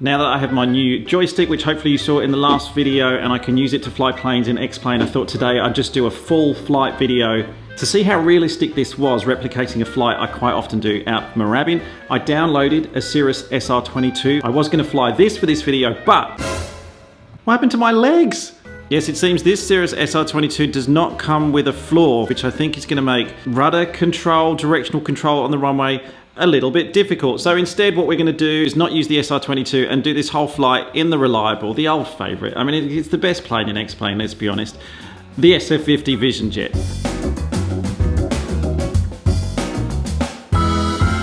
Now that I have my new joystick, which hopefully you saw in the last video, and I can use it to fly planes in XPlane, I thought today I'd just do a full flight video to see how realistic this was, replicating a flight I quite often do out of Moorabbin. I downloaded a Cirrus SR22. I was going to fly this for this video, but what happened to my legs? Yes, it seems this Cirrus SR22 does not come with a floor, which I think is going to make rudder control, directional control on the runway a little bit difficult. So instead what we're going to do is not use the SR22 and do this whole flight in the reliable, the old favourite. I mean, it's the best plane in XPlane, let's be honest. The SF50 Vision Jet.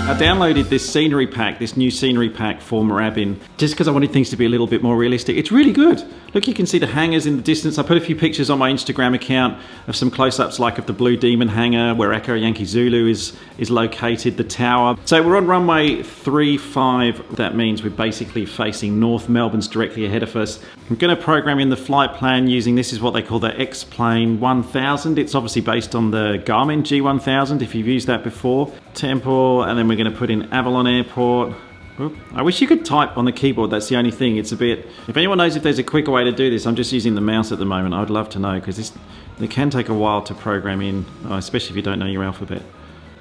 I downloaded this scenery pack, this new scenery pack for Moorabbin, just because I wanted things to be a little bit more realistic. It's really good. Look, you can see the hangars in the distance. I put a few pictures on my Instagram account of some close-ups, like of the Blue Demon hangar, where Echo Yankee Zulu is located, the tower. So we're on runway 35. That means we're basically facing north. Melbourne's directly ahead of us. I'm going to program in the flight plan using, this is what they call the XPlane 1000. It's obviously based on the Garmin G1000, if you've used that before. Temple, and then we're going to put in Avalon Airport. Oop. I wish you could type on the keyboard, that's the only thing. It's a bit, if anyone knows if there's a quicker way to do this, I'm just using the mouse at the moment. I'd love to know, because it can take a while to program in, especially if you don't know your alphabet.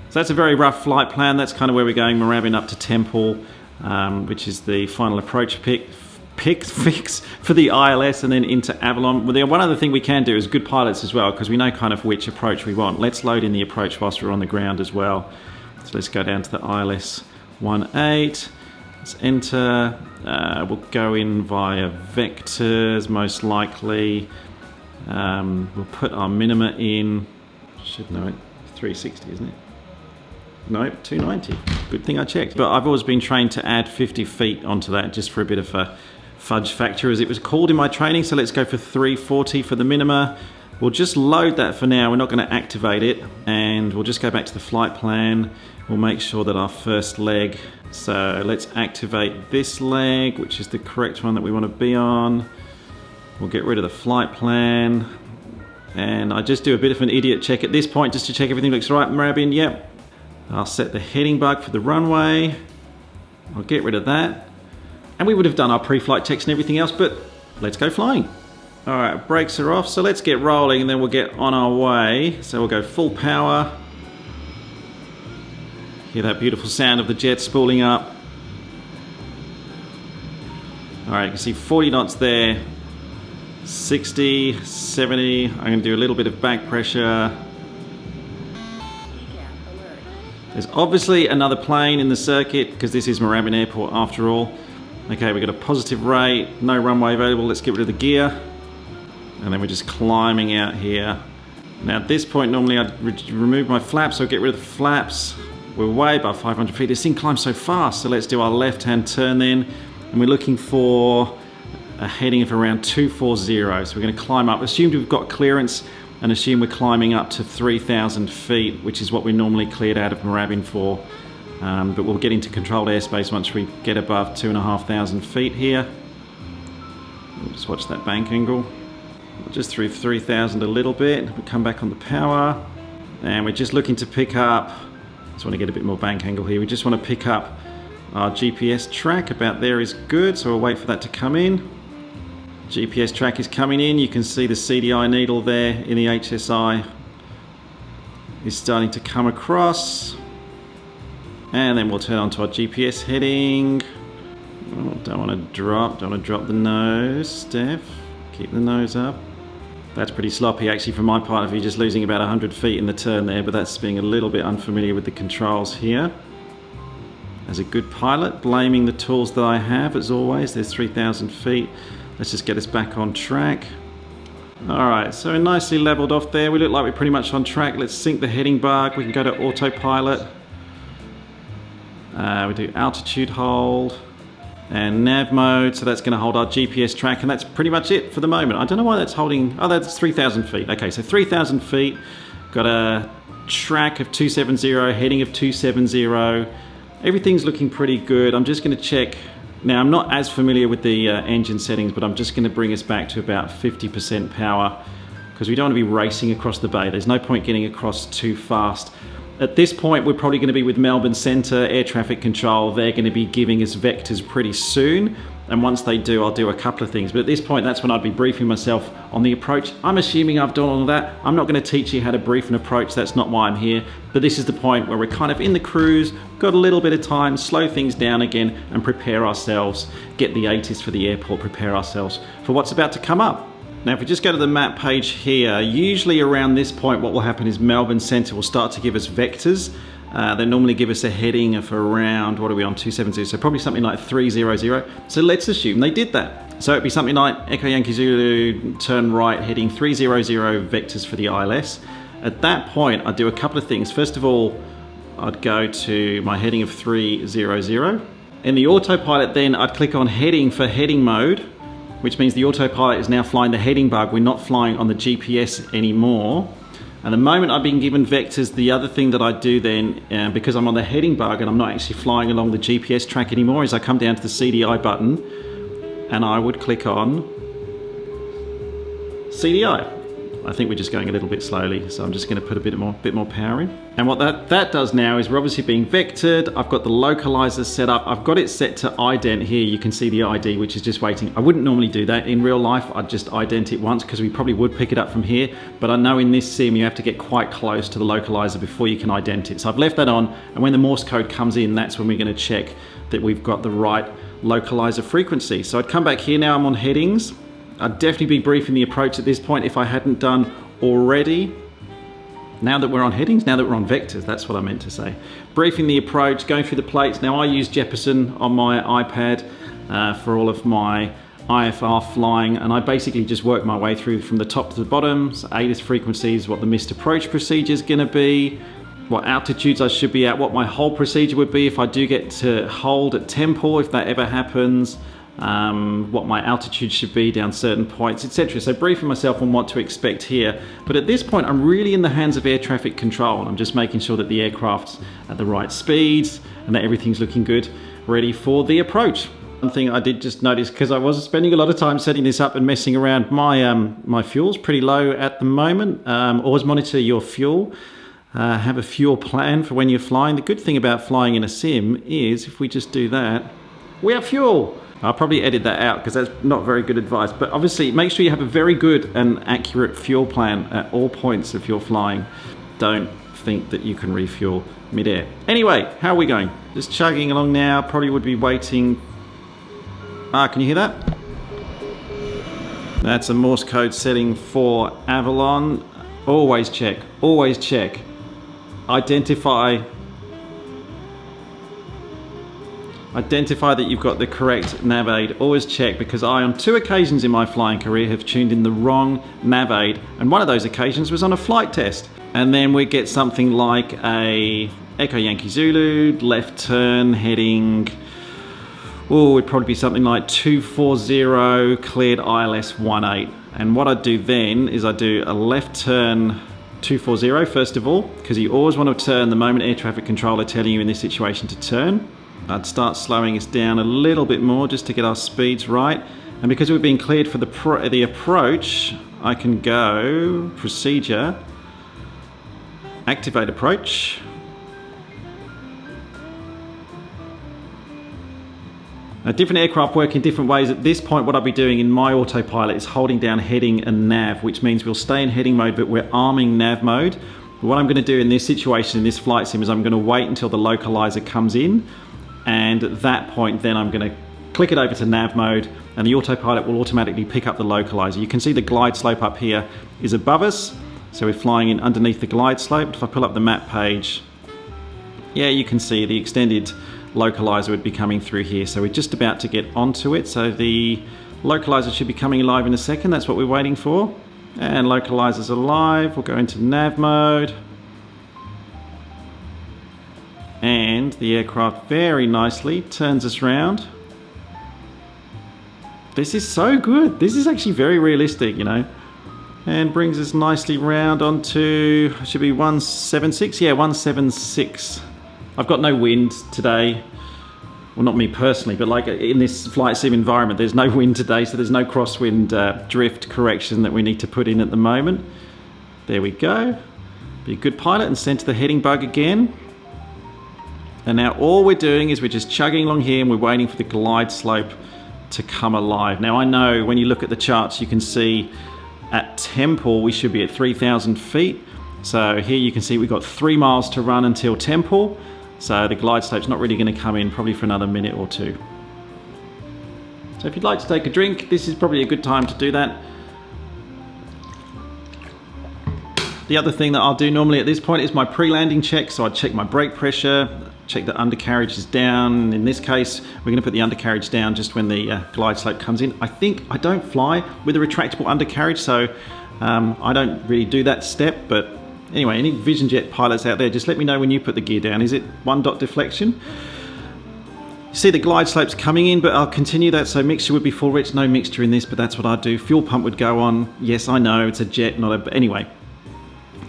So that's a very rough flight plan. That's kind of where we're going. Moorabbin up to Temple, which is the final approach fix for the ILS, and then into Avalon. Well, one other thing we can do is good pilots as well, because we know kind of which approach we want. Let's load in the approach whilst we're on the ground as well. So let's go down to the ILS 18. Let's enter. We'll go in via vectors, most likely. We'll put our minima in. Should know it. 360, isn't it? No, 290. Good thing I checked. But I've always been trained to add 50 feet onto that, just for a bit of a fudge factor, as it was called in my training. So let's go for 340 for the minima. We'll just load that for now. We're not going to activate it, and we'll just go back to the flight plan. We'll make sure that our first leg, so let's activate this leg, which is the correct one that we want to be on. We'll get rid of the flight plan, and I just do a bit of an idiot check at this point just to check everything looks right. Moorabbin, yep. I'll set the heading bug for the runway. I'll get rid of that, and we would have done our pre-flight checks and everything else, but let's go flying. All right, brakes are off, so let's get rolling, and then we'll get on our way. So we'll go full power. Hear that beautiful sound of the jet spooling up. All right, you can see 40 knots there, 60, 70. I'm going to do a little bit of back pressure. There's obviously another plane in the circuit, because this is Moorabbin Airport after all. Okay, we've got a positive rate, no runway available. Let's get rid of the gear. And then we're just climbing out here. Now at this point, normally I'd remove my flaps, so I'll get rid of the flaps. We're way above 500 feet. This thing climbs so fast, so let's do our left-hand turn then. And we're looking for a heading of around 240. So we're going to climb up. Assume we've got clearance, and assume we're climbing up to 3,000 feet, which is what we're normally cleared out of Moorabbin for. But we'll get into controlled airspace once we get above 2,500 feet here. We'll just watch that bank angle. Just through 3,000 a little bit. We'll come back on the power, and we're just looking to pick up, just want to get a bit more bank angle here. We just want to pick up our GPS track. About there is good, so we'll wait for that to come in. GPS track is coming in. You can see the CDI needle there in the HSI is starting to come across, and then we'll turn on to our GPS heading. Oh, don't want to drop the nose, Steph. Keep the nose up. That's pretty sloppy actually from my point of view, just losing about 100 feet in the turn there, but that's being a little bit unfamiliar with the controls here. As a good pilot, blaming the tools that I have as always. There's 3,000 feet. Let's just get us back on track. Alright, so we're nicely leveled off there. We look like we're pretty much on track. Let's sync the heading bug. We can go to autopilot. We do altitude hold. And nav mode, so that's going to hold our GPS track, and that's pretty much it for the moment. I don't know why that's holding, oh, that's 3,000 feet. Okay, so 3,000 feet, got a track of 270, heading of 270. Everything's looking pretty good. I'm just going to check. Now, I'm not as familiar with the engine settings, but I'm just going to bring us back to about 50% power, because we don't want to be racing across the bay. There's no point getting across too fast. At this point, we're probably going to be with Melbourne Centre Air Traffic Control. They're going to be giving us vectors pretty soon. And once they do, I'll do a couple of things. But at this point, that's when I'd be briefing myself on the approach. I'm assuming I've done all of that. I'm not going to teach you how to brief an approach. That's not why I'm here. But this is the point where we're kind of in the cruise, got a little bit of time, slow things down again and prepare ourselves, get the 80s for the airport, prepare ourselves for what's about to come up. Now, if we just go to the map page here, usually around this point, what will happen is Melbourne Centre will start to give us vectors. They normally give us a heading of around, what are we on, 270, so probably something like 300. So let's assume they did that. So it'd be something like Echo Yankee Zulu, turn right, heading 300 vectors for the ILS. At that point, I'd do a couple of things. First of all, I'd go to my heading of 300. In the autopilot then, I'd click on heading for heading mode, which means the autopilot is now flying the heading bug. We're not flying on the GPS anymore. And the moment I've been given vectors, the other thing that I do then, because I'm on the heading bug and I'm not actually flying along the GPS track anymore, is I come down to the CDI button and I would click on CDI. I think we're just going a little bit slowly, so I'm just going to put a bit more power in. And what that does now is we're obviously being vectored. I've got the localizer set up. I've got it set to ident here. You can see the ID, which is just waiting. I wouldn't normally do that in real life. I'd just ident it once because we probably would pick it up from here. But I know in this sim, you have to get quite close to the localizer before you can ident it. So I've left that on. And when the Morse code comes in, that's when we're going to check that we've got the right localizer frequency. So I'd come back here now, I'm on headings. I'd definitely be briefing the approach at this point if I hadn't done already. Now that we're on headings, now that we're on vectors, that's what I meant to say. Briefing the approach, going through the plates. Now I use Jefferson on my iPad for all of my IFR flying, and I basically just work my way through from the top to the bottom. So ATIS frequencies, what the missed approach procedure is going to be, what altitudes I should be at, what my hold procedure would be if I do get to hold at tempo, if that ever happens. What my altitude should be down certain points, etc. So briefing myself on what to expect here. But at this point, I'm really in the hands of air traffic control, and I'm just making sure that the aircraft's at the right speeds and that everything's looking good, ready for the approach. One thing I did just notice, because I was spending a lot of time setting this up and messing around, my fuel's pretty low at the moment. Always monitor your fuel. Have a fuel plan for when you're flying. The good thing about flying in a sim is if we just do that, we have fuel. I'll probably edit that out because that's not very good advice, but obviously make sure you have a very good and accurate fuel plan at all points if you're flying. Don't think that you can refuel mid-air. Anyway, how are we going? Just chugging along now, probably would be waiting. Can you hear that? That's a Morse code setting for Avalon. Always check, always check. Identify that you've got the correct nav aid. Always check, because I, on 2 occasions in my flying career, have tuned in the wrong nav aid, and one of those occasions was on a flight test. And then we get something like a Echo Yankee Zulu, left turn, heading, it'd probably be something like 240, cleared ILS 18. And what I do then is I do a left turn 240 first of all, because you always want to turn the moment air traffic controller telling you in this situation to turn. I'd start slowing us down a little bit more just to get our speeds right. And because we've been cleared for the approach, I can go procedure, activate approach. Now, different aircraft work in different ways. At this point, what I'll be doing in my autopilot is holding down heading and nav, which means we'll stay in heading mode, but we're arming nav mode. But what I'm going to do in this situation, in this flight sim, is I'm going to wait until the localizer comes in. And at that point, then I'm going to click it over to nav mode, and the autopilot will automatically pick up the localizer. You can see the glide slope up here is above us. So we're flying in underneath the glide slope. If I pull up the map page, yeah, you can see the extended localizer would be coming through here. So we're just about to get onto it. So the localizer should be coming live in a second. That's what we're waiting for. And localizer's alive. We'll go into nav mode. And the aircraft very nicely turns us round. This is so good. This is actually very realistic, you know. And brings us nicely round onto, should be 176. Yeah, 176. I've got no wind today. Well, not me personally, but like in this flight sim environment, there's no wind today, so there's no crosswind drift correction that we need to put in at the moment. There we go. Be a good pilot and send to the heading bug again. And now all we're doing is we're just chugging along here and we're waiting for the glide slope to come alive. Now I know when you look at the charts you can see at Temple we should be at 3,000 feet. So here you can see we've got 3 miles to run until Temple. So the glide slope's not really going to come in probably for another minute or two. So if you'd like to take a drink, this is probably a good time to do that. The other thing that I'll do normally at this point is my pre-landing check. So I check my brake pressure, check the undercarriage is down. In this case, we're going to put the undercarriage down just when the glide slope comes in. I don't fly with a retractable undercarriage, so I don't really do that step. But anyway, any Vision Jet pilots out there, just let me know when you put the gear down. Is it 1 dot deflection? You see the glide slope's coming in, but I'll continue that. So mixture would be full rich, no mixture in this, but that's what I do. Fuel pump would go on. Yes, I know it's a jet, not a, but anyway.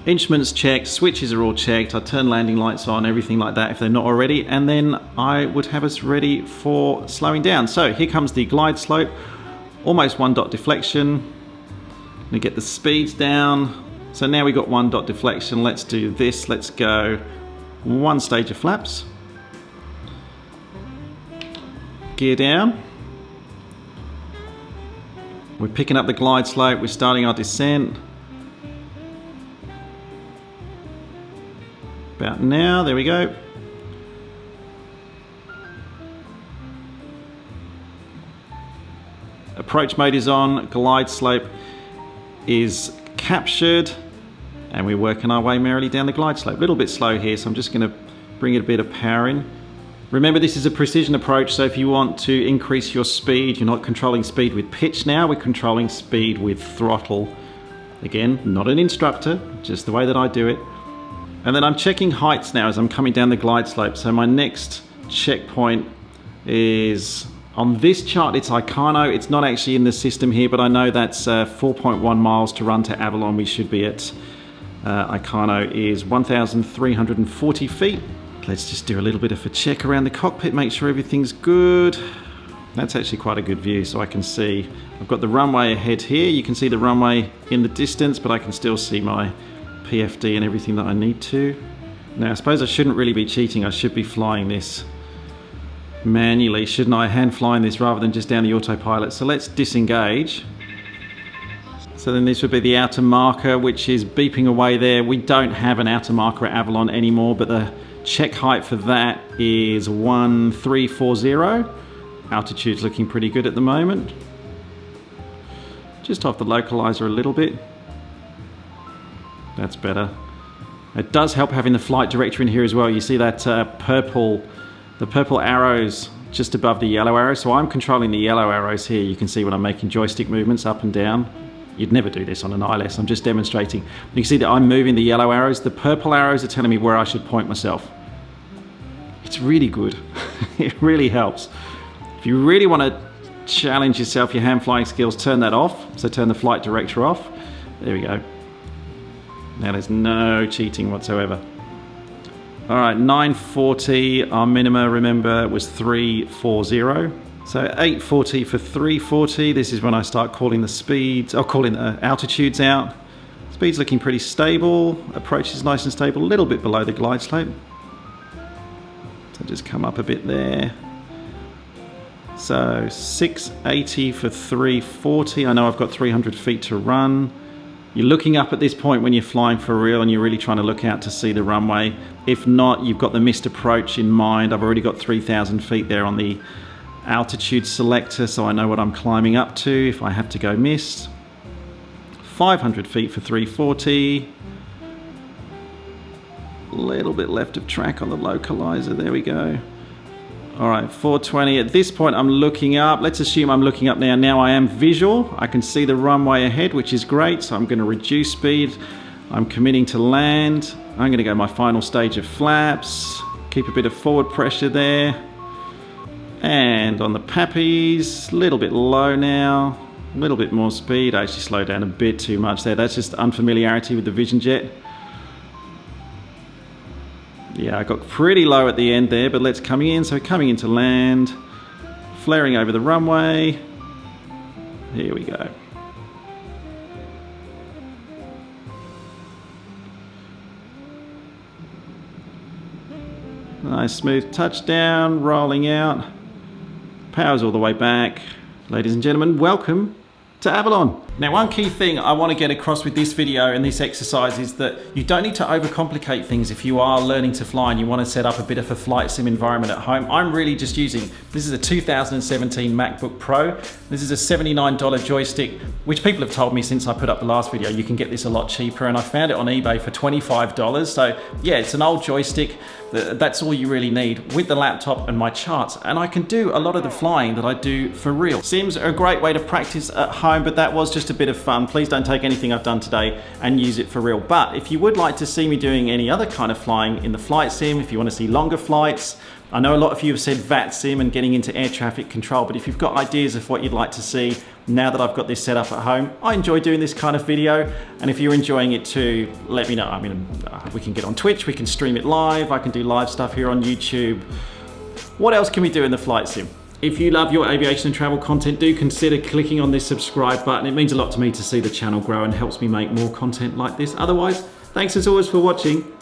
Instruments checked, switches are all checked, I turn landing lights on, everything like that if they're not already, and then I would have us ready for slowing down. So here comes the glide slope, almost 1 dot deflection. Gonna get the speeds down. So now we've got 1 dot deflection. Let's do this, let's go 1 stage of flaps. Gear down. We're picking up the glide slope, we're starting our descent. About now, there we go. Approach mode is on, glide slope is captured, and we're working our way merrily down the glide slope. A little bit slow here, so I'm just going to bring it a bit of power in. Remember, this is a precision approach, so if you want to increase your speed, you're not controlling speed with pitch now, we're controlling speed with throttle. Again, not an instructor, just the way that I do it. And then I'm checking heights now as I'm coming down the glide slope. So my next checkpoint is on this chart. It's Icano. It's not actually in the system here, but I know that's 4.1 miles to run to Avalon. We should be at Icano is 1,340 feet. Let's just do a little bit of a check around the cockpit, make sure everything's good. That's actually quite a good view, so I can see I've got the runway ahead here. You can see the runway in the distance, but I can still see my PFD and everything that I need to. Now I suppose I shouldn't really be cheating. I should be flying this manually, shouldn't I? Hand flying this rather than just down the autopilot. So let's disengage. So then this would be the outer marker, which is beeping away there. We don't have an outer marker at Avalon anymore, but the check height for that is 1340. Altitude's looking pretty good at the moment. Just off the localiser a little bit. That's better. It does help having the flight director in here as well. You see that the purple arrows just above the yellow arrow. So I'm controlling the yellow arrows here. You can see when I'm making joystick movements up and down. You'd never do this on an ILS. I'm just demonstrating. You can see that I'm moving the yellow arrows. The purple arrows are telling me where I should point myself. It's really good. It really helps. If you really want to challenge yourself, your hand flying skills, turn that off. So turn the flight director off. There we go. Now there's no cheating whatsoever. All right, 940, our minima, remember, was 340. So 840 for 340. This is when I start calling the speeds, or calling the altitudes out. Speed's looking pretty stable. Approach is nice and stable, a little bit below the glide slope. So just come up a bit there. So 680 for 340. I know I've got 300 feet to run. You're looking up at this point when you're flying for real and you're really trying to look out to see the runway. If not, you've got the missed approach in mind. I've already got 3,000 feet there on the altitude selector, so I know what I'm climbing up to if I have to go missed. 500 feet for 340. A little bit left of track on the localizer, there we go. All right, 420. At this point, I'm looking up. Let's assume I'm looking up now. Now I am visual. I can see the runway ahead, which is great. So I'm going to reduce speed. I'm committing to land. I'm going to go my final stage of flaps. Keep a bit of forward pressure there. And on the pappies, a little bit low now. A little bit more speed. I actually slowed down a bit too much there. That's just unfamiliarity with the Vision Jet. Yeah, I got pretty low at the end there, but let's coming in. So coming into land, flaring over the runway. Here we go. Nice smooth touchdown, rolling out. Power's all the way back. Ladies and gentlemen, welcome to Avalon. Now, one key thing I want to get across with this video and this exercise is that you don't need to overcomplicate things if you are learning to fly and you want to set up a bit of a flight sim environment at home. I'm really just using, this is a 2017 MacBook Pro. This is a $79 joystick, which people have told me since I put up the last video, you can get this a lot cheaper, and I found it on eBay for $25. So yeah, it's an old joystick. That's all you really need with the laptop and my charts, and I can do a lot of the flying that I do for real. Sims are a great way to practice at home, but that was just a bit of fun. Please don't take anything I've done today and use it for real. But if you would like to see me doing any other kind of flying in the flight sim, if you want to see longer flights, I know a lot of you have said VAT sim and getting into air traffic control, but if you've got ideas of what you'd like to see now that I've got this set up at home, I enjoy doing this kind of video, and if you're enjoying it too, let me know. I mean, we can get on Twitch, we can stream it live, I can do live stuff here on YouTube. What else can we do in the flight sim? If you love your aviation and travel content, do consider clicking on this subscribe button. It means a lot to me to see the channel grow and helps me make more content like this. Otherwise, thanks as always for watching.